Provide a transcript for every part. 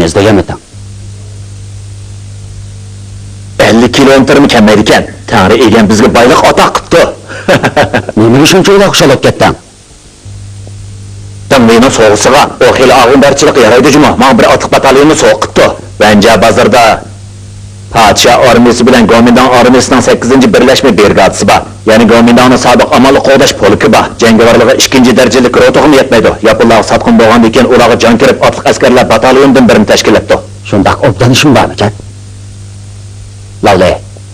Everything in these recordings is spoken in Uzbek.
chiqamiz deganmisan? 50 kilometrmi kelmaydi ekan. Tangri egan bizga boylik ata qipti. Nimaga shuncha uzoq shalab ketding? Meni so'g'isiga o xil og'inbarchilik yaraydi juma. Men bir otliq batalyonni so'qibdi. Banja bozorda Padişah armiyasi bilan Gomindan armiyasining 8-birlashma brigadasi bor. Ya'ni Gomindanning sobiq amalli qo'dash polki bor. Jangovarligi 2-darajalik roto'g'im yetmaydi. Yaponlar satqin bo'lgandan keyin ularga jon kirib, otliq askarlar batalyonidan birini tashkil etdi. Shundaq obdanishim bormi ekan? Lavle,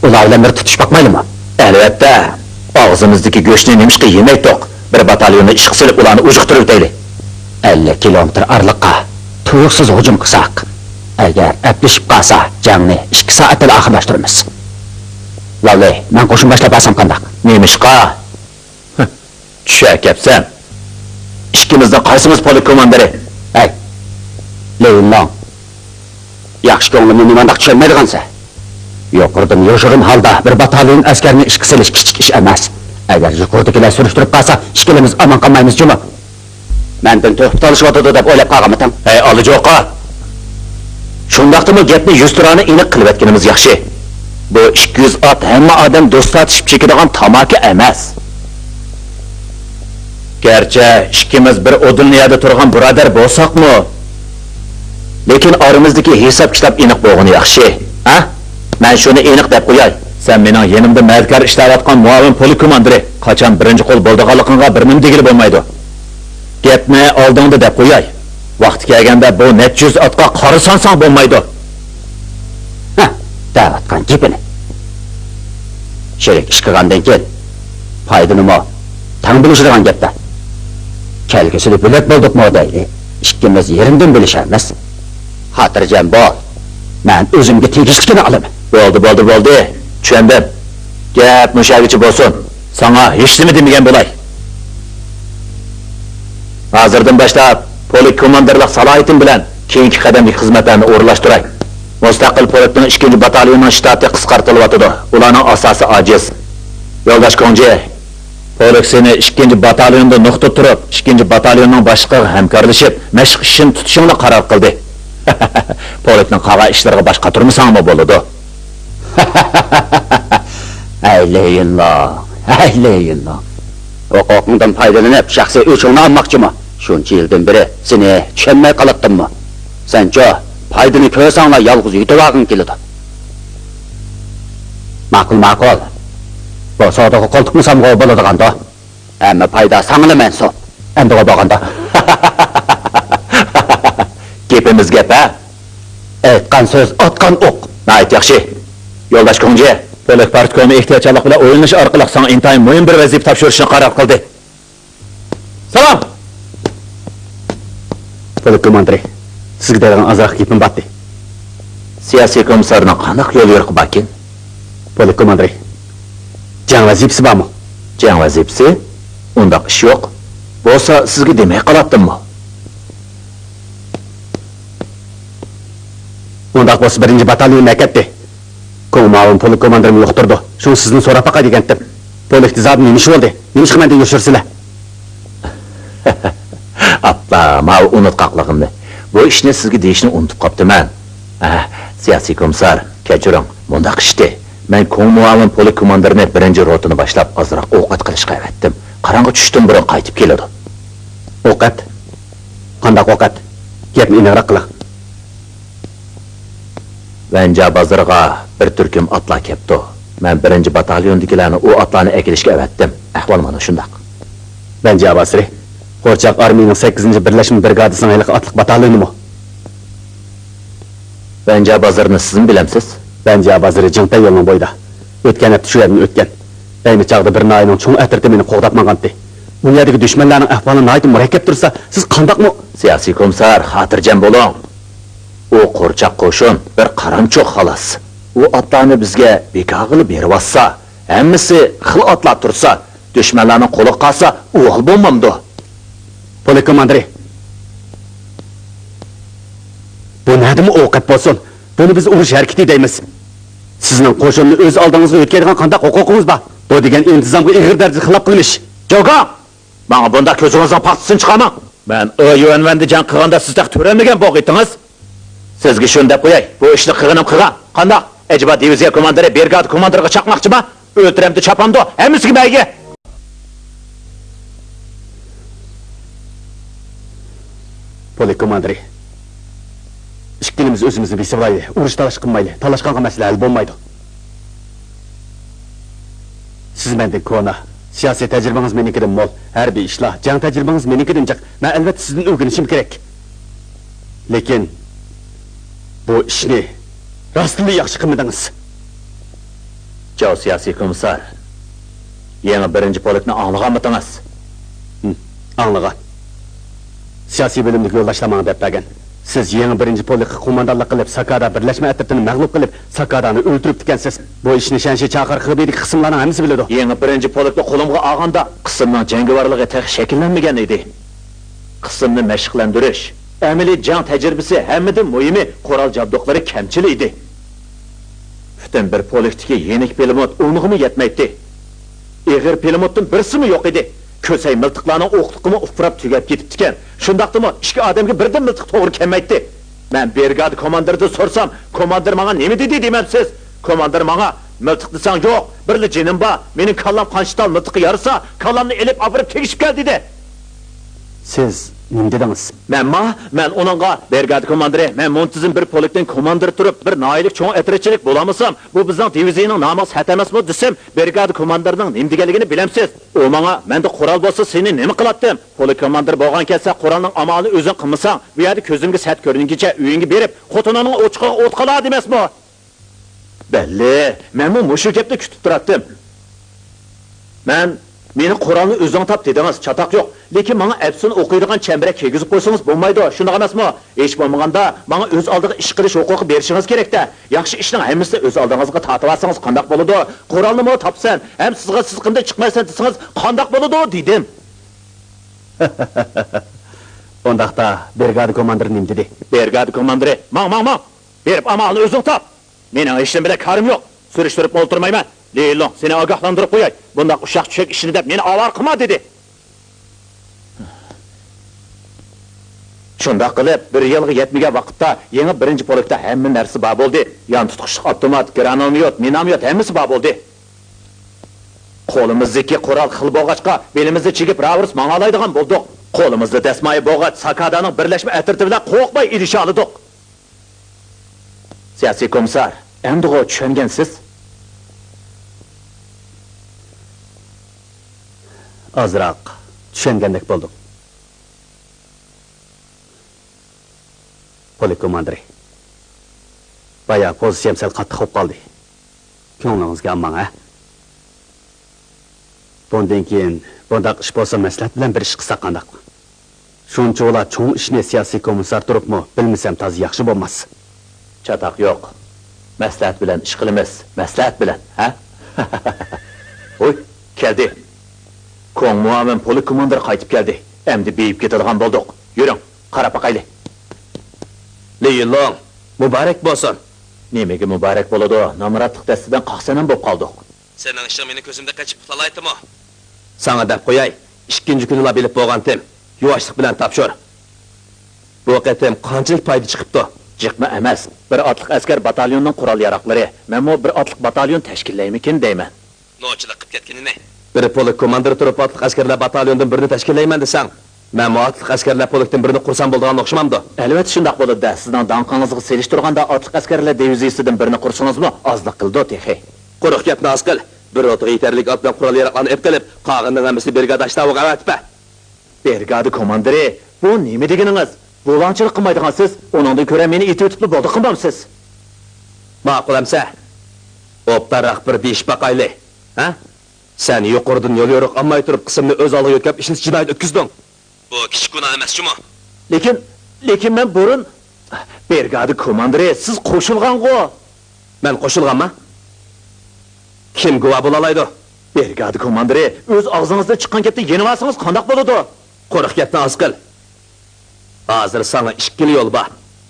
ularga bir tutish bakmaydimi? Albatta. Og'zimizdagi go'shtni nemishqa yemaydik. Bir batalyonni ishga silib ularni ujuqtirib deylik. 50 kilometr ariqqa tuyuqsiz hujum qilsak, agar aplashib qolsa, jangni 2 soatda oxirlashtiramiz. Lavle, men qo'shin boshlab olsam qandaq? Nemishqa? Tushakapsan. Ikkimizdan qaysimiz polk komandiri? Hey, Leyinlang. Yaxshi ko'nglimni nimandaq tushunmaydigansa. Yuqoridan yo'shig'im holda bir batalyon askarni ishga solish kichik ish emas. Agar yuqoridagilar surishtirib qolsa, ishkilimiz omon qolmaymiz juma. Mendan to'xtab olishibdi deb o'ylab qolganmisan? Hey, Alijo'qa. Shundaqdimi gapni 100 turani aniq qilib aytganimiz yaxshi. Bu 200 ot hamma odam do'statishib chekadigan tamaki emas. Gerçi ikkimiz bir o'dilniyada turgan birodar bo'lsaqmi, lekin oramizdagi hisob kitob aniq bo'lgani yaxshi. Ha? Men shuni aniq deb qo'yay. Sen mening yenimda madkar ishlayotgan muavin polk komandiri, qachon birinchi qo'l bo'ldiganligingga bir nim degili bo'lmaydi. Gapni oldingda deb qo'yay. Vaqti kelganda bu 400 otga qarisansang bo'lmaydi. Ha, da'vatgan gapini. Sherik ish qilgandan keyin foydanimi tang bilishadigan gapda. Kelgusida bilet bo'ldikmi deydi. Ikkimiz yerindan bilishamiz. Xotirjam bo'l. Men o'zimga tegishligini olaman. Bo'ldi. Tushundim. Gap mushagichi bo'lsin. Sana hech nima demagan bo'lay. Hozirdan boshlab polk komandirlik salohiyatim bilan keyingi qadamlik xizmatlarni o'rlashtiray. Mustaqil polkning 2-batalyonning shtati qisqartilyotdi. Ularning asosi ojiz. Yo'ldosh Konji, polk seni 2-batalyonda nuqta turib, 2-batalyonning boshqa hamkorlashib, mashq ishini tutishingni qaror qildi. Polkning qava ishlariga boshqa turmasangmi bo'ladi? Ayleyinlar. Huquqingdan foydalanib, shaxsiy o'chingni olmoqchimi? Shuncha yildan beri seni tushunmay qolatdimmi? Sencha foydani ko'rsanglar yolg'iz yutib olg'ing keladi. Ma'qul. Bu savdoga qo'ltiqni samg'o bo'ladiganda, hamma foyda sangli mensob. Endi bo'lganda. Gapimiz gap ha? Aytgan so'z, otgan o'q. Ayt yaxshi. Yo'ldosh Konji, polk partkomi ehtiyotchilik bilan o'yinish orqali sana intayin muhim bir vazifa topshirishni qaror qildi. Salom. Polk komandiri, sizga degan azroq gapim batdi. Siyosiy komissarning qanday yo'l yo'riqi bakin? Polk komandiri, jang vazifasi bormi? Jang vazifasi? Undaq ish yo'q. Bo'lsa sizga demay qolatdimmi? Undaq bo'lsa 1-batalyon maktabda Ko'mavim polk komandirini yo'qtirdi. Shuni sizni so'rab baqa degandim. Polk tizab nima ish bo'ldi? Nima ish qilmanda yoshirsizlar? Appa, men unutqaqligimni. Bu ishni sizga deyishni unutib qoptiman. Siyosiy komissar, kechiring. Bundaq ishdi. Men Ko'mavim polk komandirini 1-rotini boshlab ozroq ovqat qilishga aytdim. Qarang'i tushdim burun qaytib keladi. Ovqat? Qanday ovqat? Gapni aniqroq qiling. Banja bozorga bir turkum otlar kelibdi. Men 1-batalyondagilarni u otlarni ekilishga avatdim. Ahvol mana shundaq. Banja Basri, Qo'rchoq armiyaning 8-birlashma brigadasining ayliq otliq batalyonimi? Banja bozorni siz bilamsiz? Banja Basri Jingtay yo'lining bo'yida. O'tgan hafta shu yerdan o'tgan. Ayni chaqda bir nayining cho'ng atirda meni qo'g'dab mangandi. Bu yerdagi dushmanlarning ahvoli nihoyat murakkab tursa, siz qandoqmi? Siyosiy komissar, xotirjam bo'ling. U qo'rchoq qo'shin bir qaramchoq xolos. U otlarni bizga bekor qilib beribsa, hammasi xil otlar tursa, dushmanlarning qo'li qolsa, u hol bo'lmamdi. Polk komandiri. Bu nima ovqat bo'lsin? Buni biz urush harakati deymiz. Sizning qo'shinni o'z oldingizga o'tkazgan qanday huquqingiz bor? Bu degan intizomga ig'ir darajada xilof qilish. Jo'ga! Menga bunda ko'zingizdan paxtasin chiqaman. Men o'yvanvanda jang qilganda siz taq to'ramagan bo'g'idingiz. Sizga shuni deb qo'yay, bu ishni qilganim qilgan. Qandoq? Acaba diviziya komandiri brigada komandiriga chaqmoqchimi? O'ltiramdi, chapamdi, hammasiga mayga. Polik komandiri. İşkilimiz özümüzü bir sıvaylı, uğruş talaş qilmaylı, talashqanqa masala hal bo'lmaydi. Siz mendek kona, siyasi tecrübeniz menikidan mol, harbiy ishlar, jang tecrübeniz menikidan jiq. Men albatta sizdan o'rganishim kerak. Lekin bu ishni rostli yaxshi qilmadingiz. Chao siyosiy komissar. Yangi birinchi polkni anglaganmidingiz? Anlagan. Siyasi bölümlük yoldaşlamağını dep bergen. Siz yeni birinci polkka komandanlık qilib, Sakada birleşme ettirtini mag'lub qilib, Sakadani o'ltirib dikensiz. Bu ishni shanshi chaqir qilib qismlarning hammasi biladi. Yangi birinchi polkni qo'limga olganda qismning jangovarligi tex shakllanmagan edi. Qismni mashqlantirish, amaliy jang tajribasi hammadan muhimi qurol jabduqlari kamchil edi. Butun bir polkdagi yenik pilot o'nig'imi yetmaydi. Eg'ir pilotdan birsimi yo'q edi. Kösey miltiqlarning o'qliqimi ufrab tugab ketibdi ekan. Shundaqdimi, ikki odamga birdan miltiq to'g'ri kelmaydi. Men brigada komandiridan so'rsam, komandir menga nima dedi demabsiz? Komandir menga miltiq desang yo'q, birli jinim bor. Mening kallam qanchatal miltiqi yarasa, kallamni elib olib tegishib kel dedi. Siz nima dedingiz? Men onunğa brigada komandiri, men muntizim bir polkdan komandir turib, bir noyilik cho'ng atirchilik bo'lamasam, bu bizning diviziyaning namoz xat emasmi desam, brigada komandirining nima deganligini bilamsiz. O menga, menda qurol bo'lsa, seni nima qilatdim? Polk komandir bo'lgan kelsa, qurolning amalini o'zing qilmasang, bu yerda ko'zimga sat ko'ringicha uyingga berib, xotinining o'chqiga o't qolar demasmi? Belli, men bu shu gapni kutib turatdim. Meni Qur'onni o'zing top dedingiz, chataq yo'q. Lekin menga afsun o'qiydigan chambarak kiygizib qo'ysangiz bo'lmaydi. Shunday emasmi? Hech bo'lmaganda menga o'z oldiga ish qilish huquqi berishingiz kerak-da. Yaxshi ishning hammasini o'z oldingizga tortib olsangiz qandoq bo'ladi? Qur'onni mo topsan, ham sizga siz qanday chiqmaysan desangiz qandoq bo'ladi dedim. Ondaqda brigada komandiri nima dedi? Brigada komandiri, "Mang, berib amalni o'zing top. Mening ishim bilan karim yo'q. Surishtirib o'ltirmayman. Leylon, seni ogohlantirib qo'yay. Bundaq ushaq tushak ishini deb meni avar qilma dedi." Shunda qilib, bir yilga yetmagan vaqtda yangi birinchi polkda hamma narsa bor bo'ldi. Yon tutqichli avtomat, granatomyot, minomyot hammasi bor bo'ldi. Qo'limizdagi qurol xil bo'lg'achqa, belimizda chigib ravrs mang'alaydigan bo'ldik. Qo'limizda dasmoyi bo'g'at Sakadaning birlashma atirti bilan qo'rqmay irisha oldik. Siyosiy komissar, endi o tushungansiz? Azroq tushungandek bo'ldim. Polik komandiri. Baya pozitsiyam sal qattiq bo'lib qoldi. Ko'nglingizga olmang, ha? Bundan keyin bundaq ish bo'lsa maslahat bilan bir ish qilsak qandoq? Shunchalar cho'ng ishni siyosiy komissar turibmi, bilmasam toz yaxshi bo'lmas. Chataq yo'q. Maslahat bilan ish qilamiz, maslahat bilan, ha? Oy, keldi. Ko'ng muavin polik komandiri qaytib keldi. Endi beyib ketadigan bo'ldik. Yuring, qarab boqayli. Leylon, muborak bo'lsin. Nimaga muborak bo'ladi? Nomratliq dastidan qaqsanan bo'lib qoldik. Sening ishing meni ko'zimda qochib qolaydimi? Sana deb qo'yay. Ikkinchi kunila bilib bo'lgandim. Yuvashlik bilan topshir. Bu qatim qanchalik foyda chiqibdi? Jiqma emas. Bir otliq askar batalyonning qurol yaroqlari. Men bir otliq batalyon tashkillaymikin deyman. Nochilik qilib ketganini. Bir polk komandiri turib otliq askarlar batalyondan birini tashkillayman desang, men otliq askarlar polkdan birini qursam bo'ladigan o'xshamamdi. Albatta shunday bo'ladi-da. Sizning danqingizga selishtirganda otliq askarlar diviziyasidan birini qursangizmi? Ozliq qildi texi. Quruq gapni oz qil. Bir o'tiq yetarlik otdan qurol yaroqlarni ep qilib, qog'indan hammasi brigada shtabiga avatpa. Brigada komandiri, bu nima deganingiz? Bo'lanchilik qilmaydigansiz, uningdan ko'ra meni eti o'tib bo'ldi qilmamsiz. Ma'qul amsa. Optaraq bir deyish baqayli. Ha? Sen yuqoridan yo'l yo'riq olmay turib qismni o'z oldiga yo'tkab ishni jinoyat o'tkazding. Bu kichik gunoh emas-chimi? Lekin men burun brigada komandiri, siz qo'shilgan-ku. Men qo'shilganman? Kim guvoh bo'la oladi? Brigada komandiri, o'z og'zingizdan chiqqan gapni yenib olsangiz qanday bo'ladi? Qo'riq gapni oz qil. Hozir sana ikkili yo'l bor.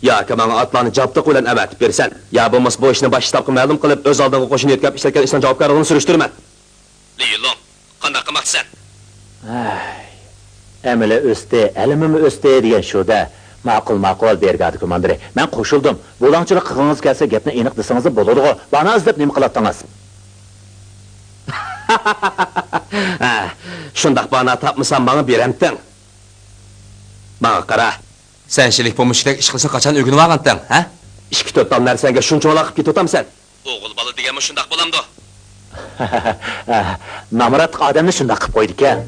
Yoki menga otlarni jabtiq bilan avatib bersan, yo bo'lmasa bu ishni boshqa ma'lum qilib o'z oldinga qo'shin yetkazib ishlatgan ishdan javobgarligini surishtirma. Leylon, qanday qilmoqsan? Amili o'sdi, alimimi o'sdi degan shu-da. Ma'qul, brigada komandiri. Men qo'shildim. Bo'langchilik qilgingiz kelsa, gapni aniq desangiz bo'ladi-ku. Bana izlab nima qilatdingiz? Shundaq bana tapmısan bana beremdin. Bana qara. Sen şilik pomuşikdek iş qilsa qachon o'rganib olganding, ha? 2-4 dal narsaga shunchoq qilib ketyapsan. O'g'il bola deganmi shundaq bo'lamdi? Namrat odamni shunday qilib qo'ydi ekan.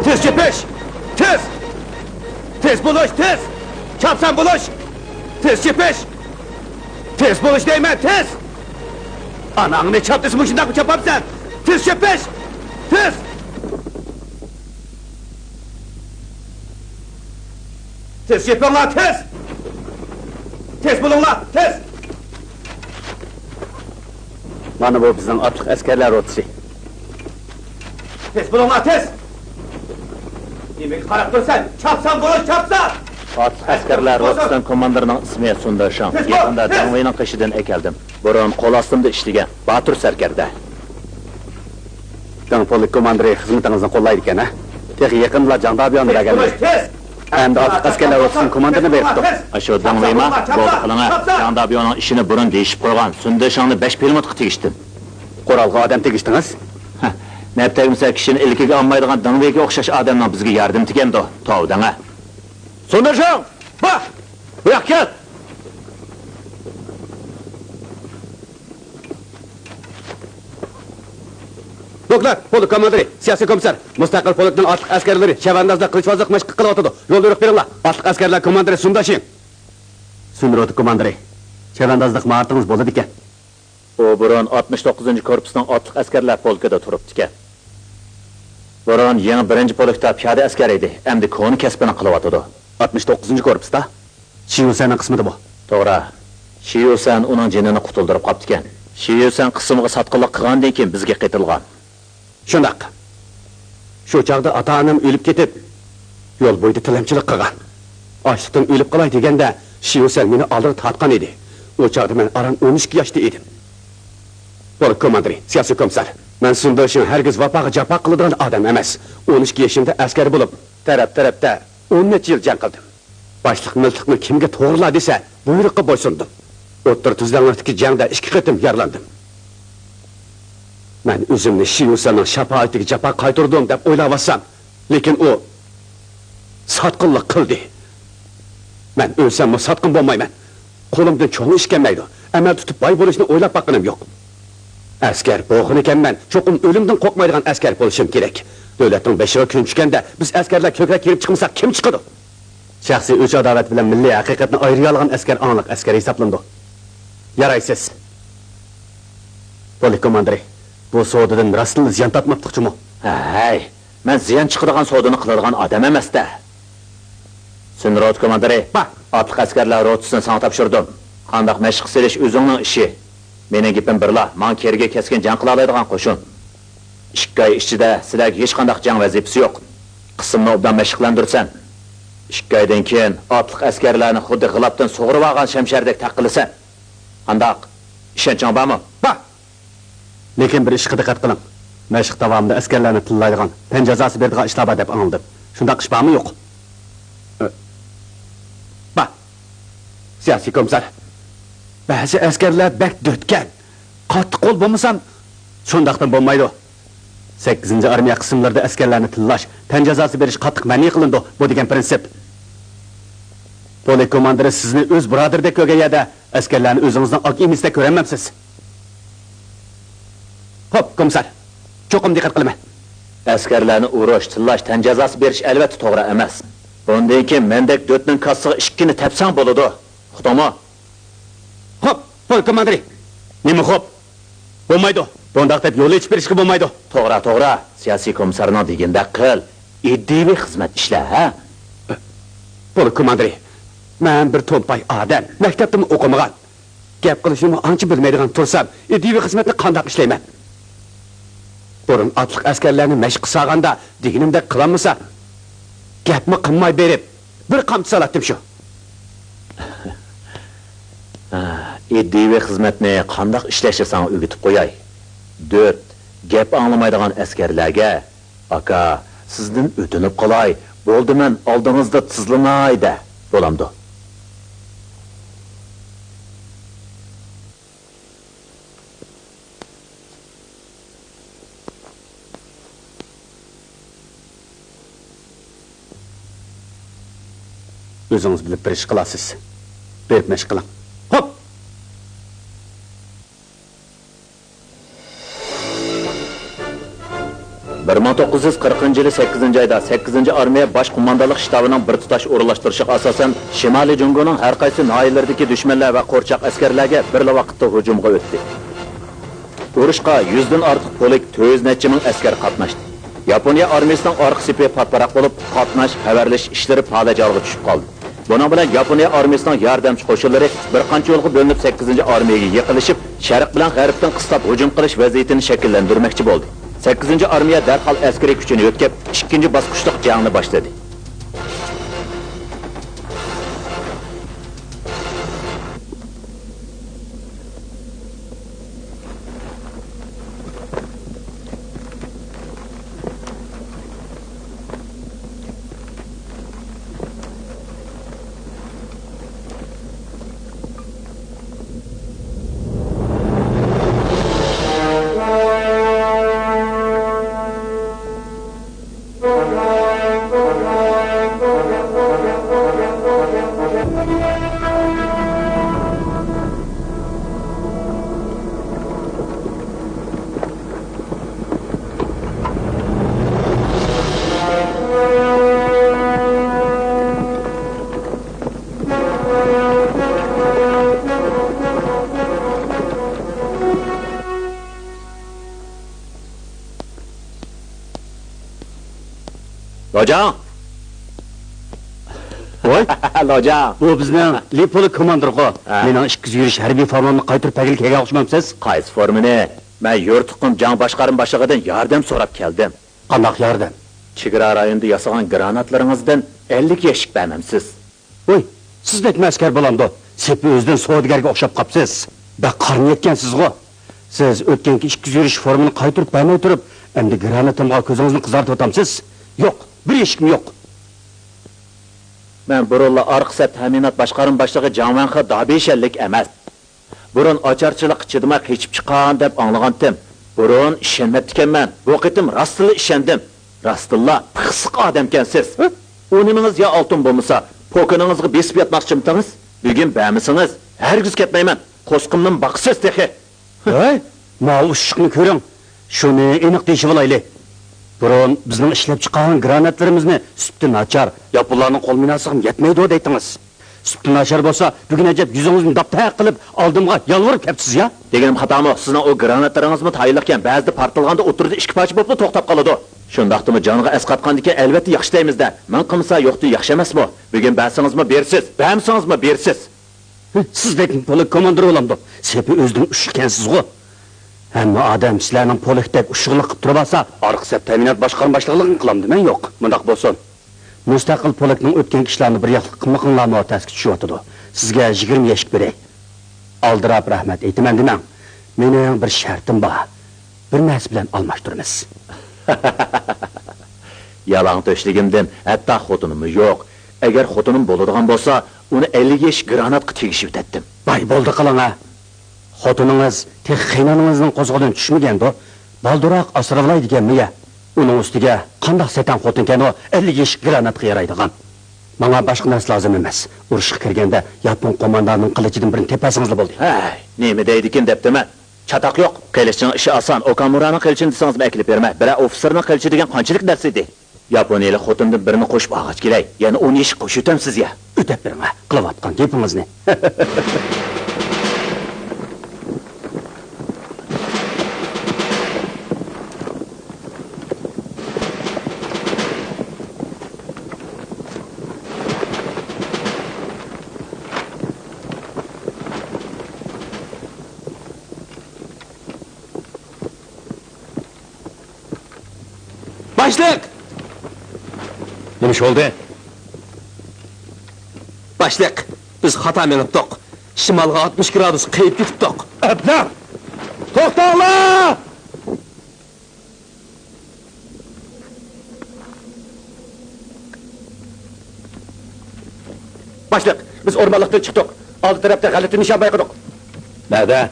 Tez cepeş! Tez! Tez buluş, tez! Çapsan buluş! Tez cepeş! Tez buluş değmen, tez! Ananı ne çaptısın bu şundan mı çapapsan? Tez cepeş! Tez! Tez cepin lan, tez! Tez bulun lan, tez! Mana bu bizning otliq askarlar rotasi. Tez bulun lan, tez! Yemek qarab tursan, çapsan buluş, çapsan! Otliq askarlar rotasining komandirining ismi Sundarshan. Yaqinda Dangvayning qishidan ekeldim. Burun qo'l ostimda ishlagan Batur sarkarda. Dangpolik komandiri xizmatingizni qo'llaydi ekan, ha? Texi yaqinlar Jandabiyonni bergan. Tez! Endi otliq askarlar rotasining komandirini beribdi. Shu Dangvayma bo'ldi qilinga Jandabiyning ishini burun deyishib qo'ygan. Sundarshanni 5 kilometr tegishdim. Qoralg'a odam tegishdingiz? Neptagimsa kishini ilkiga olmaydigan Dangvayga o'xshash odamning bizga yardım tegandi. Tovdanga. Sundarshan! Bak! Bu yoqqa kel! Doklar, polik komandiri, siyasi komissar, mustaqil polikning otliq askarlari chavandozda qilichbozlik mashq qilyotidi. Yo'l yo'riq beringlar. Otliq askarlar komandiri Sundashin. Sunrot komandiri, chavandozlik martingiz bo'ladi ekan. O burun 69-korpusning otliq askarlar polkida turibdi ekan. Burun yangi 1-polkda piyoda askar edi. Endi koni kasbini qilyotidi. 69-korpusda Shiyusanning qismida bu. To'g'ri. Shiyusan uning jinini qutuldirib qopti ekan. Shiyusan qismiga sotqinlik qilgandan keyin bizga qaytilgan. Shundaq. Shu chaqda ota-onam o'lib ketib, yo'l bo'yida tilamchilik qilgan. Ochlikdan o'lib qolay deganda Shiyusan meni oldirib tatgan edi. O chaqda men aran 12 yoshda edim. Polik komandiri, siyasi komissar. Men Sundashin hargiz vafoga jafo qiladigan odam emas. 12 yoshimda askar bo'lib, tarafda 10 necha yil jang qildim. Boshliq miltiqni kimga to'g'rila desa, buyruqqa bo'ysundim. O'ttir tuzlanlikdagi jangda 2 qatim yaralandim. Men o'zimni Shiyusanning shafoatiga jafo qaytardim deb o'ylayapsam, lekin u sotqinlik qildi. Men o'lsam sotqin bo'lmayman. Qo'limdan cho'ng ish kelmaydi. Amal tutib boy bo'lishni o'ylab baqanim yo'q. Askar bo'g'in ekanman, cho'qim o'limdan qo'rqmaydigan askar bo'lishim kerak. Davlatning beshiga kun tushganda biz askarlar ko'krak kirib chiqmasak kim chiqadi? Shaxsiy o'ch adolat bilan milliy haqiqatni ayriy olgan askar aniq askar hisoblandi. Yaraysiz. Polik komandiri, bu savdodan rasl ziyon tortmoqchimi? Hay, men ziyon chiqadigan savdoni qiladigan odam emas-da. Sunrot komandiri, otliq askarlar rotasini sana topshirdim. Qandoq mashq qilish o'zingning ishi. Mening gapim birla, men kerga keskin jang qila oladigan qo'shin. 2 oy ichida sizlarga hech qanday jang vazifasi yo'q. Qismni obdan mashqlantirsan. 2 oydan keyin otliq askarlarni xuddi g'ilobdan sug'urib olgan shamshardek taqilasan. Qandoq? Ishonching bormi? Bor. Lekin bir ishga diqqat qiling. Mashq davomida askarlarni tillaydigan, tan jazosi beradigan ishlar bor deb anladim. Shundaq ish bormi yo'q? Bor. Siyasi komissar. Ba'zi askarlar bak dötgan. Qattiq qo'l bo'lmasam, shundaqdan bo'lmaydi. 8-armiya qismlarida askarlarni tillash, tan jazosi berish qattiq ma'ni qilindi. Bu degan prinsip. Polik komandiri sizni o'z birodardek ko'rganda askarlarni o'zingizning oq emisda ko'rolmaysiz. Xo'p, komissar. Cho'qim diqqat qilaman. Askarlarni urush, tillash, tan jazosi berish albatta to'g'ri emas. Bundan keyin mendek dötning kassiga 2ni tepsang bo'ladi. Xudomo. Xo'p, polik komandiri. Nima xo'p? Bo'lmaydi. Bundaq deb yo'l ichib berishga bo'lmaydi. To'g'ri. Siyosiy komissarning deganda qil. iddivi xizmat ishla, ha? Polik komandiri, men bir to'mpay odam, maktabda o'qimagan. Gap qilishni ancha bilmaydigan tursam, iddiy xizmatni qanday ishlayman? Burun atliq askarlarni mashq qilsaganda, deginimdek qilolmasa, gapni qilmay berib, bir qamchi salatdim shu. Iddivi xizmatni qanday ishlashni sana o'rgatib qo'yay. 4. Gap anglamaydigan askarlarga, aka, sizdan o'tinib qolay, bo'ldi men oldingizda tizlanay de, bo'lamdi. O'zingiz bilib bir ish qilasiz. Berib mashq qiling. Hop! Bir 1940 yılı 8. ayda 8. Armiya Baş Kumandanlık Ştabı'nın bir tutaş uğurlaştırışıga asasen Şimali Jungo'nun her qaysi nahiyelerindeki düşmanlar ve korçak askerlerge birli vakitte hücumga öttü. Urushqa 100'den artık polik 200 neçe min asker katnaştı. Yaponiya armiyasının arka sipi patbarak bolup katnaş, haberleş işleri palacarlığı düşüp kaldı. Bunun bilen Yaponiya armiyasının yardımcı koşulları bir qancha yolga bölünüp 8. armiyaga yıkılışıp Şarq bilen G'arbdan qıslap hücum qilish vaziyetini şekillendirmekçi boldu. 8. armiya derhal askeri gücünü ötkep, 2. basqıçlıq jangını başladı. Lojan! Voy, Lojan! bu bizning Lipoli komandiri-ku. Mening 200 yurish harbiy farmonini qaytirib tagil kelgan o'xshamamsiz? Qaysi formini? Men yurtiqim jang boshqarim boshlig'idan yordam so'rab keldim. Qanday yordam? Chegara rayonida yasagan granatlaringizdan 50 yeshik bermamsiz. Voy, sizdek askar bo'lamdi. Sepi o'zidan savdogarga o'xshab qapsiz. Bak qarni yetgansiz-ku. Siz o'tganki 200 yurish formini qaytirib bermay turib, endi granatimga ko'zingizni qizartib o'tamsiz? Yo'q, bir eshkim yo'q. Men burunla arqisa ta'minot boshqarim boshlig'i Janvanxa Dabeshallik emas. Burun ocharchilik chidimay qechib chiqqan deb anglagandim. Burun ishonmabdikanman. Bu qitim rostilla ishondim. Rostilla pixsiq odamkansiz. U nimingiz yo oltin bo'lmasa, pokiningizga besib yotmoqchimisiz? Bugun bermisiniz? Hargiz ketmayman. Qo'sqimning baqsiz texi. Voy, mal ushishni ko'ring. Shuni aniq deyishib olayli. Burun bizning ishlab chiqqan granatlarimizni süpti nachar, yapılarning qo'l minasiga yetmaydi deytiniz. Süpti nachar bo'lsa, bugun ajab yuzingizni daptaq qilib oldimga yalvorib kelibsiz ya. Deganim xatomi? Sizning o granatlaringizmi tayyorlarkan ba'zida portlaganida o'tirdi ikki parcha bo'lib to'xtab qoladi. Shundaqdimi joniga asqatgandiki albatta yaxshi deymizda. Men qilmasa yo'qdi yaxshi emasmi? Bugun bersingizmi bersiz, bermsingizmi bersiz. Sizdek polik komandiri bo'lamdi. Sepi o'zining ushkansiz-ku. Hamma odam sizlarning polikdek ushiqliq qilib turib olsa, orqasi ta'minot boshqarma boshlig'ligini qilamdi. Men yo'q. Bundaq bo'lsin. Mustaqil polikning o'tgan ishlarni bir yoqlik qilmoqinglarni o'tasga tushyotdi. Sizga 20 yashik beray. Aldirab rahmat aytaman demang. Mening bir shartim bor. Bir narsa bilan almashtiramiz. Yalan to'shligimdan hatto xotinim yo'q. Agar xotinim bo'ladigan bo'lsa, uni 50 yash granatga tegishib o'tatdim. Bay bo'ldi qiling ha. Xotiningiz tek qiynaningizning qo'zg'adan tushmagan-da. Balduroq asralay deganmi-ya? Uning ustiga qanday setan xotin-kan o 50 yash granatga yaraydigan. Menga boshqa narsa lozim emas. Urushga kirganda yapon qo'mondonining qilichidan birini tepasingizda bo'ldi. Hay, nima deydikin debdimi? Chataq yo'q. Qilishning ishi oson. Okamuraning qilichini desangiz akilib berma. Biroq ofitserning qilichi degan qanchalik dars edi? Yaponiyalik xotindan birini qo'shib og'ach kelay. Yana 10 yash qo'shitam sizga. O'tab bering ha. Qilayotgan gapingizni. Başlık! Nima oldu? Başlık, biz xata menipdik. Şimalga 60 gradus qeyip ketipdik. Abla! To'xtanglar! Başlık, biz ormanlıktan çıktık. Alt tarafta g'alati nishon bayqadik. Nerede?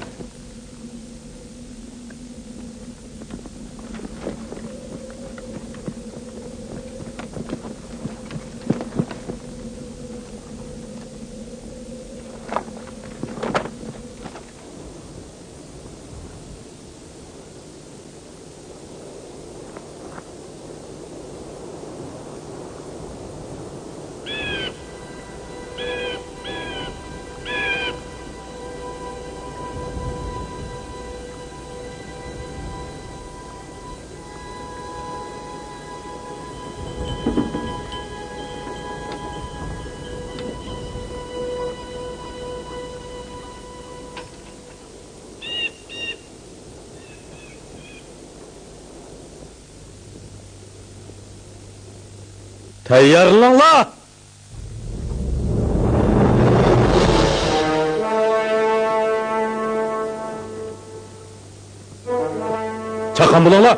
Tayyorlanlar! Chaqan bo'linglar!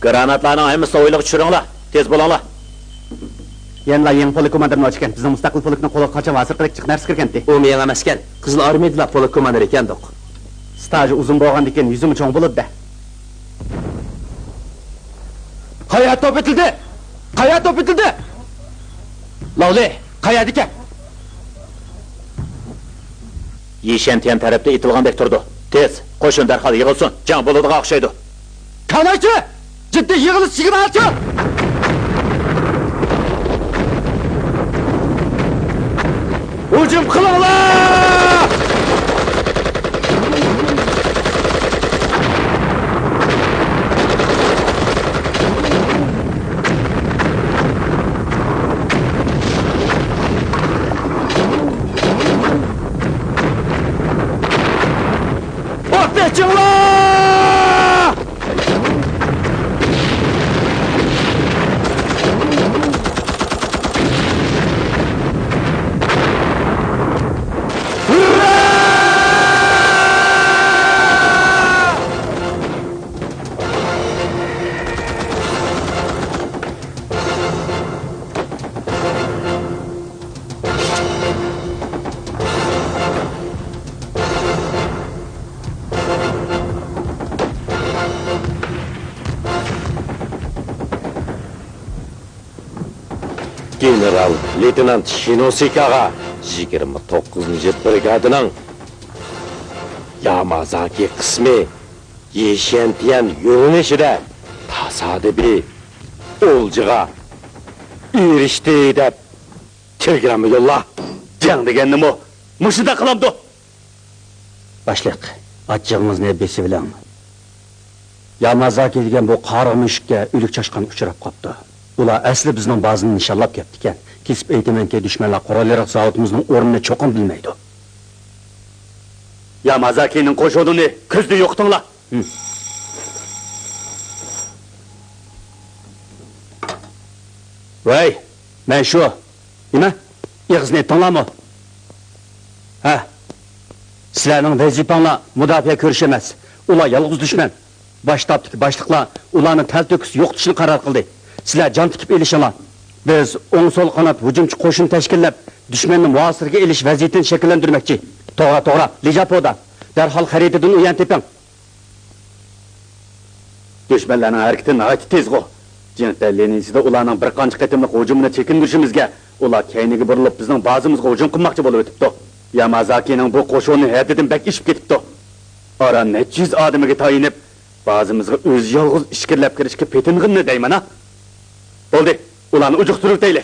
Granatlarning hammasi o'yliq tushiringlar. Tez bo'linglar. Yanla yangi polk komandirini ochgan. Bizning mustaqil polkning qo'li qocha vazir qilib chiq narsa kirgandi. U men emas ekan. Qizil armiyada polk komandiri ekandik. Staji uzun bo'lgandan keyin yuzim cho'ng bo'ladi-da. Qaya top etildi! Qaya top etildi! Lavli, qayerda ekan? Yeshantiyan tarafda itilgandek turdi. Tez, qo'shin darhol yig'ilsin. Jang bo'ladigan o'xshaydi. Qanaychi? Jiddiy yig'ilish signalchi! Hujum qilinglar! O'tbechinglar! General Leytenant Shinosekaga 29-brigadining Yamazaki qismi Yeshantiyan yo'nalishida tasodifiy o'ljiga erishdi deb telegramma yo'lla. Jang degan nima? Mushida qilamdi. Başlık, achchig'imizni besibilan. Yamazaki degan bu qari mushukka o'lik chashqan uchrab qopti. Ular asli bizning bazani nishonlab ketdi ekan. Kesib aytamanki, dushmanlar qurolliroq zavotimizning o'rnini cho'qin bilmaydi. Yamazakining qo'shinini ko'zda yo'qtinglar. Voy, men shu. Nima? Yig'izni tinglarmi? Ha. Sizlarning vazifanglar mudofaa ko'rish emas. Ular yolg'iz dushman. Boshtabdiki boshliqlar ularni talto'kis yo'qotishni qaror qildi. Sizlar jon tikib elishinglar. Biz o'ng so'l qanot hujumchi qo'shin tashkillab, dushmanni muasirga elish vaziyatini shakllantirmoqchi. To'g'ri, Lijapoda. Darhol xaritadan uyan teping. Dushmanlarning harakati nihoyat tezg'o. Cengte Lenin'side ularning bir qancha qatimliq hujumini chekindirishimizga, ular keyniga burilib bizning bazamizga hujum qilmoqchi bo'lib o'tibdi. Yamazakining bu qo'shini haddidan bak ishib ketibdi. Ora necha yuz odamiga tayinib, bazamizga o'z yolg'iz ishkirlab kirishga peting'inni deyman ha. Bo'ldi, ularni ujuqtirib tayli.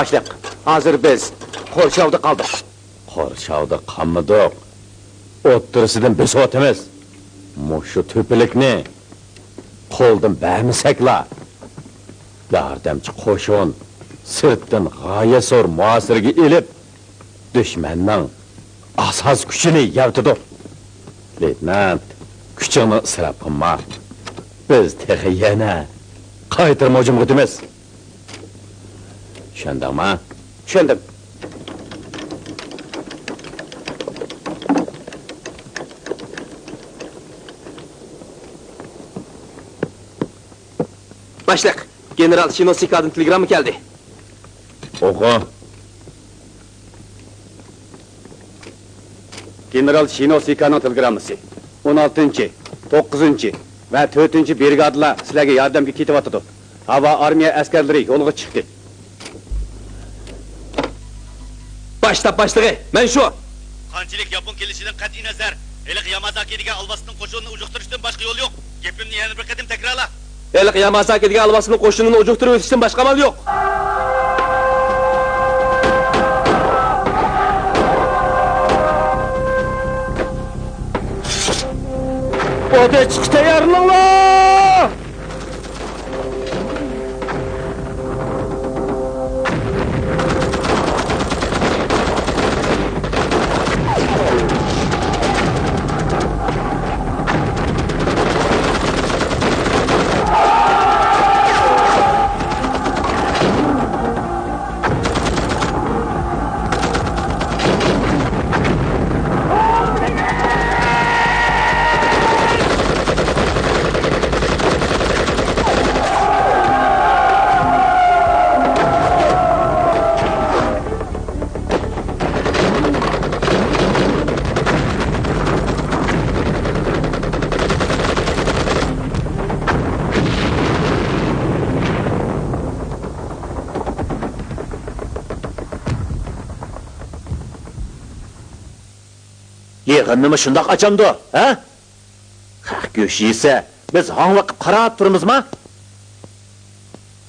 Başlıq. Hazır biz Qorshavda qaldıq. Qorshavda qammadıq. O'ttirisidan biz o'timiz. Mushu to'pilikni qo'ldan bermasakla. Yordamchi qo'shin sirtdan g'oya so'r muasirga elib, dushmanning asos kuchini yavtidi. Leytenant, kuchini isrof qilma. Biz texi yana qaytarma hujum qilamiz. Tushundingmi? Tushundim. Başliq, general Shinosika'dan telegramma keldi. O'qi. General Shinosika'ning telegramması. 16-chi, 9-chi va 4-chi brigadalar sizlarga yordamga ketyapti. Havo armiya askarlari yo'lga chiqdi. Baştab başlığı, men şu. Qanchalik Yapon kelishidan qat'iy nazar, Eliq Yamazaki'dagi Alvasning qo'shinini ujuqtirishdan boshqa yo'l yo'q. Gapimni yana bir qatim takrorla. Eliq Yamazaki'dagi Alvas'ın qo'shinini ujuqtirib o'tishdan boshqa amal yo'q. Oda chiq tayyorlanlar! Yig'inni shundoq achamdi, ha? Haq go'sh yesa, biz hangliqib qarab turamizmi?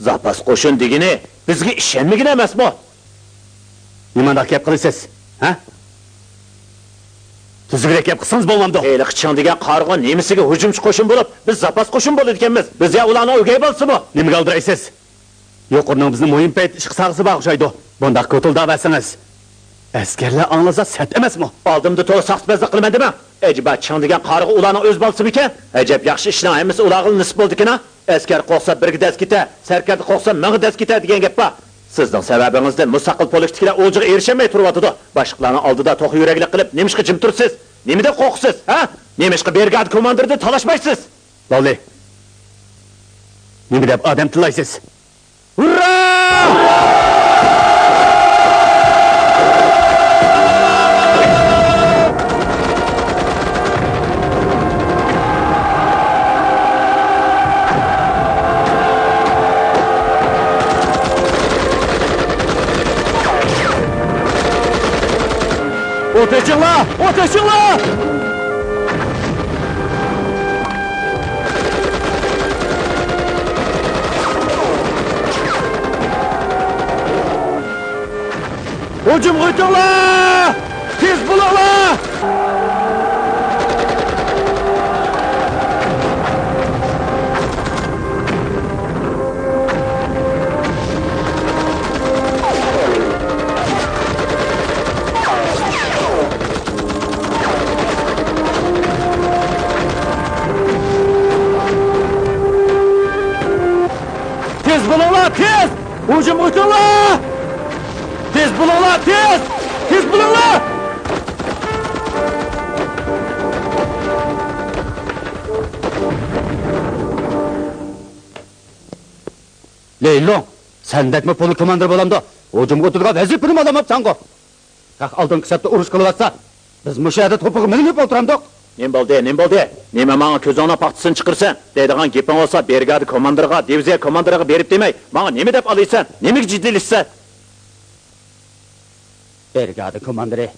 Zapas qo'shin degini bizga ishonmagan emasmi? Nimanda gap qilasiz? Ha? Tuzukroq gap qilsangiz bo'lmamdi. Eliqching degan qarg'on nemisiga hujumchi qo'shin bo'lib, biz zapas qo'shin bo'ladi ekanmiz. Biz ya ularni o'gay bo'lsimi? Nimaga aldiraysiz? Yo'qurning bizni mo'yin payt ish qilsag'isi bag'ishaydi. Bunda ko'tul da'vasingiz. Askarlar anglasa sat emasmi? Oldimda to'g'ri saxtbazlik qilmadimi? Ejba ching degan qarg'a ularning o'z bolasi ekan. Ajab yaxshi ishlaymiz, ularga nisb bo'ldi-kina. Askar qo'rqsa birga dast ketar, sarkarda qo'rqsa mingga dast ketar degan gap bor. Sizning sababingizdan mustaqil politiklar o'ljiga erishamay turyapti. Boshliqlarning oldida to'q yuraklik qilib, nemishqa jim tursiz? Nimada qo'rqsiz, ha? Nemishqa brigada komandirni talashmaysiz? Lavli. Nima deb odam tilaysiz? Hurra! Otaşınlar! Otaşınlar! Hücum kuytunlar! Tez bulunlar! Hücum uçurlar! Tez bulunlar, tez! Tez bulunlar! Leylon, sendek mi polik komandır bolamda? Hücum götürüge vezir birim adam yapsan. Kalk aldın kısapta uruş kılıvatsa, biz müşahede topuğu minip oturamdık. Nim bo'ldi? Nima menga ko'zingni paxtasini chiqirsan? Deydigan gaping olsa, brigada komandiriga, diviziya komandiriga berib demay, menga nima deb olaysan? Nimaga jiddiylassan? Brigada komandiri,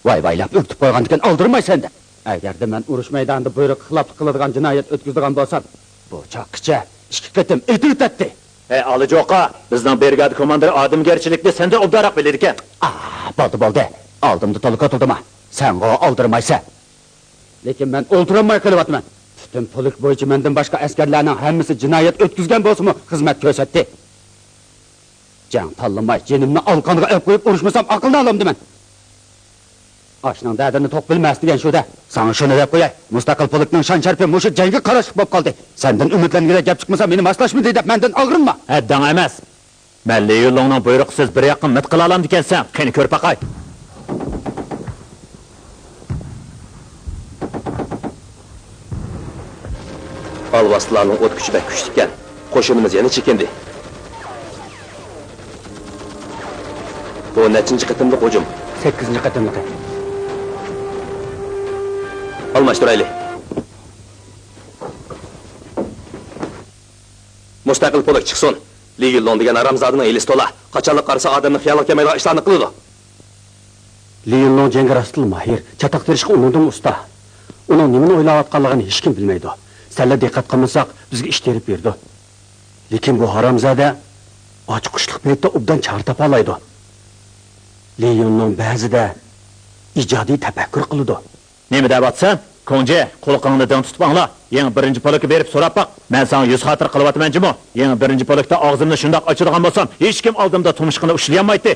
vay-vaylap ürtüp koygandiken aldırmay sende. Eğer de men uruş meydanında buyruk xilaplık kıladigan cinayet ötküzdigan bolsam, bu çakıça işki ketim etit etti. Alıcıoqa, bizning brigada komandiri odamgarchilikni senda obdaroq bilar ekan. Boldu. Aldımdı toluk atıldıma. Sen o aldırmaysa. Lekin ben olduramay kılıvatman. Tütün polik boyunca menden başka askerlerinin hemmisi cinayet ötküzgen bolsumu hizmet kösetti. Can tallamay, cenimni alkanıga öp koyup uruşmasam akılını alamdı men. Aşının derdini tok bilmez diyen şu da. Sana şunu dep koyay. Mustakil polikning şan şerpi muşu cengi karışık bop kaldı. Senden ümitlengide gap çıkmasa beni maslaş mı deyip menden ağrınma. Haddan emas. Men Leylongning buyruqsiz bir yaqin mit qila olam dekansan, qani ko'r paqay. Alvaslarning o't kuchi bak kuchli ekan. Qo'shinimiz yana chekindi. Bu nechinchi qitimliq hujum? 8. qatimliqi. Almashtiraylik. Mustaqil polik chiqsin. Leylon degan aramzodining elisi to'la. Qachonliq qarasa odamni xiyolga kelmaydigan ishlarni qiladi. Leylon jengi rastil mahir, çatak terishga unudum usta. Uning nimani o'ylayotganligini hech kim bilmaydi. Salla diqqat qilmasak bizga ish terib berdi. Lekin bu haramzada ochiq qishliq paytda obdan char topa oladi. Leylonning ba'zida ijodiy tafakkur qiladi. Nima deyapsan? Konje, qo'lqingni dang tutib angla. Yangi birinchi polakka berib so'rab baq. Men sana 100 xotir qilyapman jimo. Yangi birinchi polakda og'zimni shundoq ochirgan bo'lsam, hech kim oldimda tumishqini ushlayamaydi.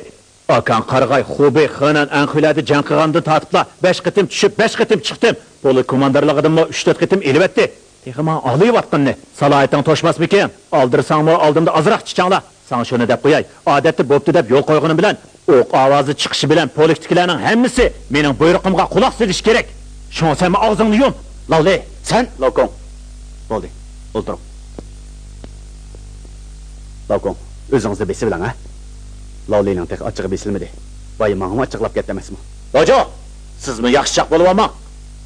Akan Qarg'ay, Xubey, Xanan, Anqilada jang qilganda tatibla 5 qitim tushib, 5 qitim chiqdim. Polak komandirligidan 3-4 qitim elibetdi. Texman olayotganni. Salohiyating to'shmasmikan? Oldirsangmi, oldimda azroq chichangla. Sana shuni deb qo'yay. Odatda bo'pti deb yo'l qo'yganim bilan, o'q ovozi chiqishi bilan poliktiklarning hammasi mening buyruqimga quloq solish kerak. Shuni sen og'zingni yum. Lavli, sen Lokon. bo'ldi. O'ldiring. Lavkon, o'zingizni besi bilan ha? Lavlining tek ochig'i besilmadi. Voy, menga ochiqlab ketdi emasmi? Dojo, sizmi yaxshichaq bo'lib olmang.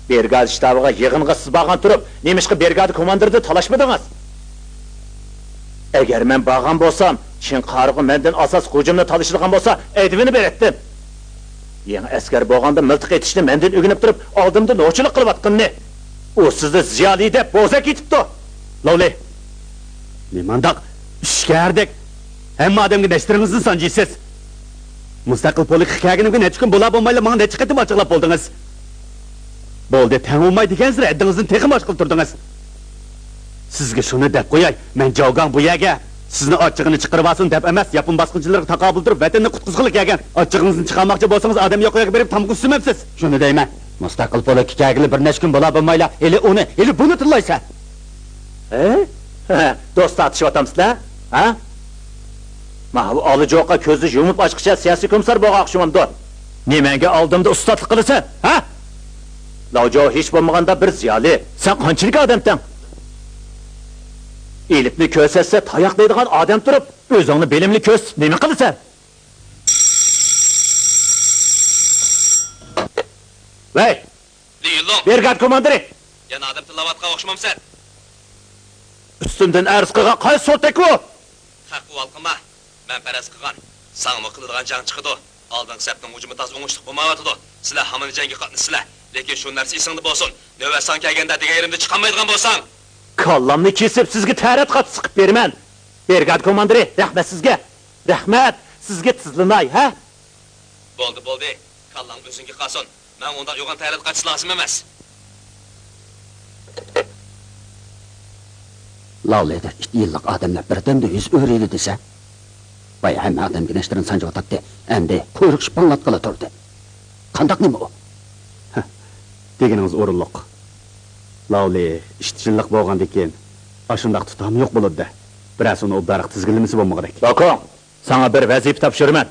Brigada shtabiga yig'inga siz borgan turib, nemishqa brigada komandirni talashmadingiz? Agar men borgan bo'lsam, Chin qarg'i mendan asos hujumni talishirgan bo'lsa, aytibini beretdim. Yangi askar bo'lganda miltiq etishni mendan o'rganib turib, oldimda nochilik qilyotganni. U sizni ziyoli deb bo'za ketibdi. Lavli, Nimandaq ishkardek. Hamma odamga nashtiringizni sanjiysiz. Mustaqil polik hikoyagini necha kun bo'la bo'lmayla menga necha qatim ochiqlab bo'ldingiz. Bo'ldi, tang olmay degansizlar, addingizni texim ochiqib turdingiz. Sizga shuni deb qo'yay, men javgan bu yerga sizni ochig'ini chiqarib olsin deb emas, yapon bosqinchilariga taqobil turib vatanni qutqizg'ili kelgan. Ochig'ingizni chiqarmoqchi bo'lsangiz, odam yo'q yo'q berib tamg'u sumamsiz. Shuni deyman. Mustaqil polik hikoyagini bir necha kun bo'la bo'lmayla, eli buni tillaysa. do'st tatishyapsizlar? Ha? Mahvu Alıcıoqa ko'zni yumib ochqicha siyosiy komisar bo'lmoqchiman-da. Nimaga oldimda ustadlik qilasan? Ha? Lavjo hech bo'lmaganda bir ziyoli. Sen qanchalik odamsan? Elipni ko'rsatsa tayoq deydigan odam turib, o'zingni bilimli ko'rs, nima qilasan? Vay! Leylon, Brigada komandiri, yana odam tilovatga o'xshamamsan. ustimdan arz qilgan qaysi so'tak bu? Haq valqima. Men faraz qilgan. Sangmi qiladigan jang chiqdi. Oldin sapning hujumi toz o'ngishliq bo'lmayotdi. Sizlar hamon jangga qatnashsizlar. Lekin shu narsa esingda bo'lsin. Navbat san kelganda degan yerimda chiqolmaydigan bo'lsang, Kallamni kesib sizga ta'rat qat siqib beraman. Brigada komandiri, rahmat sizga. Rahmat, sizga tizlinay, ha? bo'ldi. Kallang o'zingga qolsin. Men unda yo'g'on tayyorlik qilish lozim emas. Lavlidir, 2 yillik odamlar birdamda 100 o'riydi desa. Vay, hamma odamga nashtirin sanjotdi. Endi quyruq shpanlatqala turdi. Qandaq nima u? Deganingiz o'rinliq. Lavli, ishchilik bo'lgandan keyin ashundaq tutam yo'q bo'ladi-da. Biroz uni obdariq tizginlimisi bo'lmoqda. Bakon, Sana bir vazife topshiraman.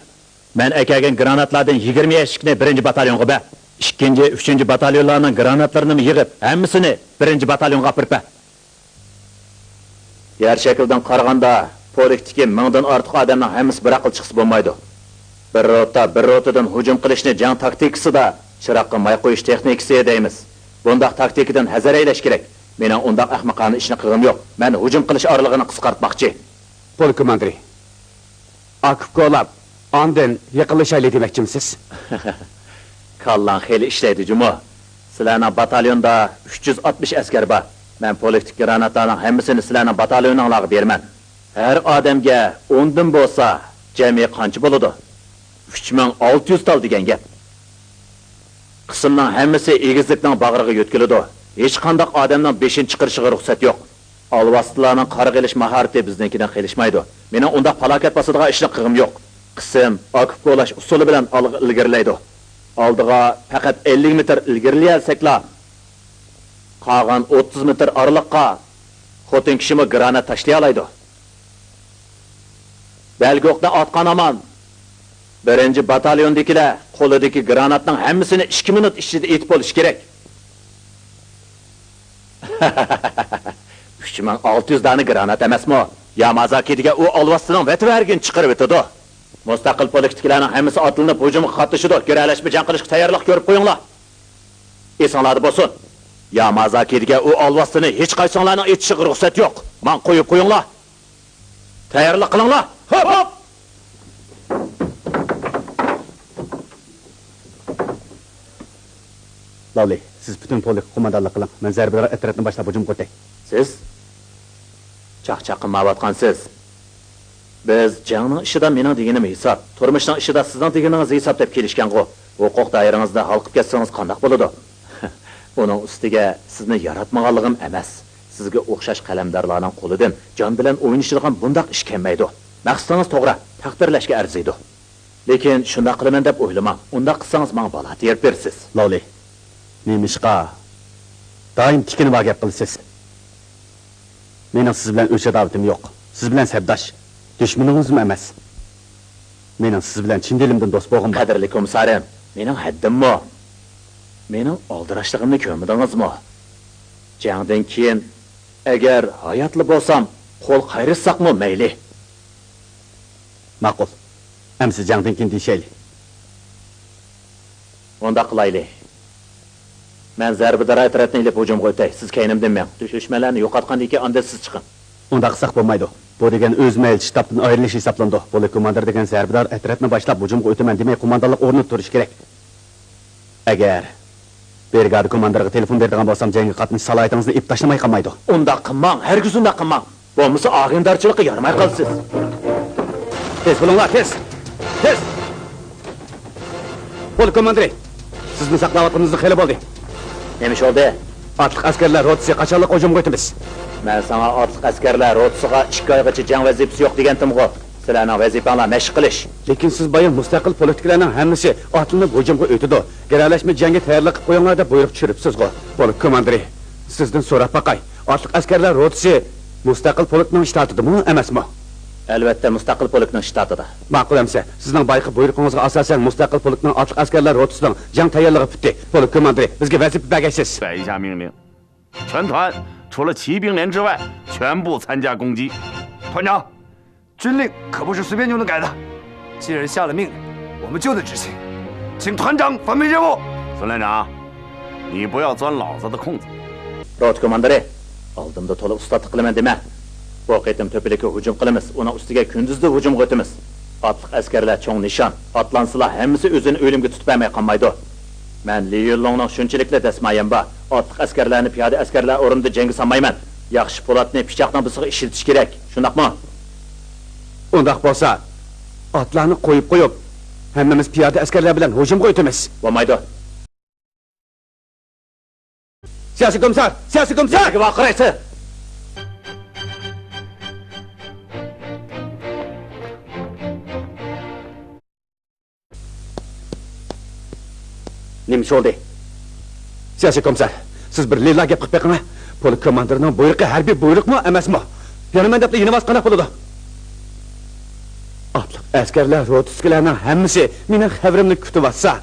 Men akagan granatlardan 20 eshikni 1-batalyonga be. 2-chi, 3-chi batalyonlarning granatlarini yig'ib, hammasini 1-batalyonga apirpa. Yer shakldan qaraganda, polikdagi 1000dan ortiq odamning hammasi bir aql chiqsa bo'lmaydi. Bir rotadan hujum qilishni jang taktikasida chiroqqa may qo'yish texnikasi deymiz. Bundaq taktikadan hazar aylash kerak. Mening undaq ahmoqona ishni qilg'im yo'q. Men hujum qilish oralig'ini qisqartmoqchi. Polk komandiri. Akif qo'lab, ondan yiqilishayli demoqchimisiz? Kallan xeyli ishlaydi Jumo. Sizlarning batalyonda 360 askar bor. Men poliktik granatlarning hammasini sizlarning batalyoningizga beraman. Har odamga 10 dan bo'lsa, jami qancha bo'ladi? 3600 tal degan gap. Qismning hammasi egizlikning bag'riga yo'tkiladi. Hech qanday odamning 5-chiqirishiga ruxsat yo'q. Alvastlarning qarg'a ilish mahorati biznikidan qilishmaydi. Mening unda falokat bosadigan ishni qilg'im yo'q. Qism akif qo'lash usuli bilan ilgarilaydi. Oldiga faqat 50 metr ilgarilsakla, qolgan 30 metr oraliqqa xotin kishimi granat tashlay oladi. Belgoqda otgan aman 1-batalyondagilar qo'lidagi granatning hammasini 2 minut ichida etib olish kerak. 3600 dona granat emasmi? Yamazakiga u olvastidan vetvergin chiqarib o'tadi. Mustaqil poliktiklarning hammasi otilinib hujumga qatnashadi. Geralashma jang qilishga tayyorlik ko'rib qo'yinglar. Esonlarda bo'lsin. Yamazakiga u olvastini hech qaysonlarning etishiga ruxsat yo'q. Men qo'yib qo'yinglar. Tayyorlik qilinglar. Hop hop. Lavli, siz butun polk qo'mondonlik qiling. Men zarbalar atrofni boshlab hujum qo'yay. Siz chaqchaqinmayotgansiz. Biz jangning ishida mening deganim hisob, turmushning ishida sizning deganingiz hisob deb kelishgan-ku. Huquq doirangizda halqib ketsangiz qanday bo'ladi? Uning ustiga sizni yaratmaganligim emas. Sizga o'xshash qalamdarlarning qo'lidan jon bilan o'ynashilgan bundaq ish kelmaydi. Maqsadingiz to'g'ri, taqdirlashga arziydi. Lekin shunday qilaman deb o'ylamang. Unda qilsangiz menga bola terib bersiz. Lavli, nemishqa doim tikinib gap qilasiz. Mening siz bilan o'sha da'vatim yo'q. Siz bilan sabdosh, dushmaningiz emas. Mening siz bilan chin dilimdan do'st bo'lg'im bor. Qadrli komisarim, mening haddimmi? Mening oldirashligimni ko'rmadingizmi? Jangdan keyin agar hayotli bo'lsam, qo'l qayritsaqmi mayli. Ma'qul. Amsi jangdan keyin deyshayli. Unda qilayli. Men zarbidar aytratni ilib hujum qo'ytay. Siz kaynimdan men. Dushmanlarni yo'qotgandan keyin unda siz chiqing. Unda qilsak bo'lmaydi. Bu degan o'z mayl shtabdan ayrilish hisoblandi. Polk komandir degan zarbidor atrofni boshlab hujumga o'taman demay qo'mondonlik o'rnida turish kerak. Agar brigada komandiriga telefon beradigan bo'lsam, jangga qatnash salohiyatinizni ip tashlamay qolmaydi. Unda qilmang, hargiz unda qilmang. Bo'lmasa og'indarchilikqa yaramay qolsiz. Tez bo'linglar, tez. Tez. Polk komandiri, sizni saqlayotganingizni xeyli bo'ldi. Nima bo'ldi? Otliq askarlar rotasiga qachonlik hujumga o'tamiz. Men sana otliq askarlar rotasiga 2 oygacha jang vazifasi yo'q degandim-ku. Sizlarning vazifanglar mashq qilish. Lekin siz bayon mustaqil politiklarning hammasi otlinib hujumga o'tadi. Geralashma jangga tayyorlik qilib qo'yinglar deb buyruq tushiribsiz-ku. Polk komandiri, sizdan so'rab baqay. Otliq askarlar rotasi mustaqil polkning shtatidimi, emasmi? Albatta mustaqil polkning shtatida. Ma'qul amsa, sizning bayqi buyruqingizga asosan mustaqil polkning otliq askarlar rotasining jang tayyorligi bitdi. Polk komandiri, bizga vazifa bergaysiz. 摆一下命令，全团除了骑兵连之外，全部参加攻击。团长，军令可不是随便就能改的。既然下了命令，我们就得执行，请团长分配任务。孙连长，你不要钻老子的空子。 Rot komandiri, oldimda to'liq ustatik qilaman dema. Bu qitim to'pilikka hujum qilamiz, uning ustiga kunduzda hujumga o'tamiz. Otliq askarlar cho'ng nishon, otlansalar hammasi o'zini o'limga tutib olmay qolmaydi. Men Li Yunlongning shunchalikla dasmayam bor. Otliq askarlarni piyoda askarlar o'rnida jangga solmayman. Yaxshi po'latni pichoqning bisiga ishiltish kerak. Shundaqmi? Undaq bo'lsa, otlarni qo'yib, hammamiz piyoda askarlar bilan hujumga o'tamiz. Bo'lmaydi. Siyosiy komissar, siyosiy komissar! Nega vaqiraysiz? Nima bo'ldi? Siyosiy komissar, siz bir lila gap qilib beqinglar. Polk komandirining buyruqi harbiy buyruqmi, emasmi? Yanaman deb yeni qanday bo'ladi? Otliq askarlar rotuskilarning hammasi mening xabarimni kutyapsa.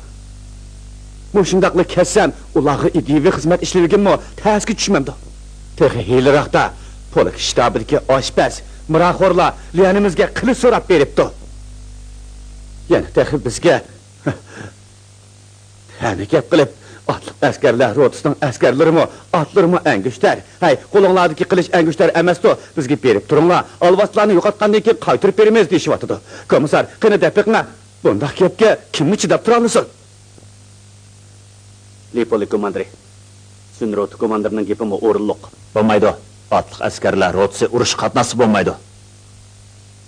Mushundaqli kessam, ularga idivi xizmat ishlaydigimmi, tasga tushmamdi. Texi hiliroqda polk shtabidagi oshpaz, muraxorlar liyanimizga qilich so'rab beribdi. Yana texi bizga Hani gap qilib, otliq askarlar rotusining askarlarimi, otlarimi angishtar. Hay, qo'linglardagi qilich angishtar emasdi. Bizga berib turinglar. Alvaslarni yo'qotgandan keyin qaytarib beramiz deyishyapti. Komissar, qani dapiqma. Bundaq gapga kimni chidab tura olsin? Lipoli komandiri. Sunrot komandirining gapimi o'rinliq. Bo'lmaydi. Otliq askarlar rotsi urush qatnasi bo'lmaydi.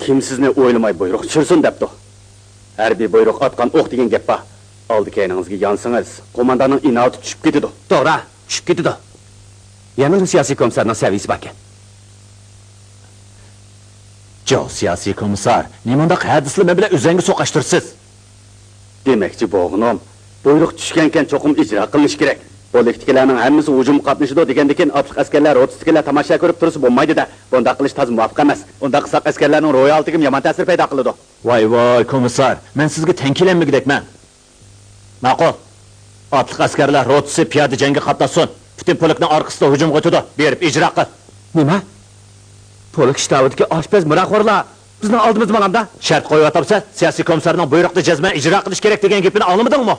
Kim sizni o'ylamay buyruq tushirsin debdi. Harbiy buyruq atgan o'q degan gap bor. Aldı kayningizga yansangiz, qo'mondonning inoati tushib ketadi. To'g'ri, tushib ketadi. Yana siyosiy komissarning saviyasi bor ekan. Jo, siyosiy komissar, nimanda hadislar bilan o'zangi so'qashtirsiz? Demakchi bo'g'nom, buyruq tushgankan cho'qim ijro qilinish kerak. Politiklarning hammasi hujum qatnashidi degandan otliq askarlar rotiskilar tomosha ko'rib tursa bo'lmaydi-da. Bunda qilish toz muvofiq emas. Unda qisaq askarlarning ro'yaltiga yomon ta'sir paydo qiladi. Voy, komissar, men sizga tenkilanmagidekman. Ma'qul. Otliq askarlar rotisi piyoda jangga qatnashsin. Butun polkning orqasida hujum o'tadi. Berib ijro qil. Nima? Polk shtabidagi oshpaz muraxorlar bizning oldimizda bo'lamda? Shart qo'yib o'tabsa, siyosiy komissarning buyruqni jazman ijro qilish kerak degan gapini anglamadingmi?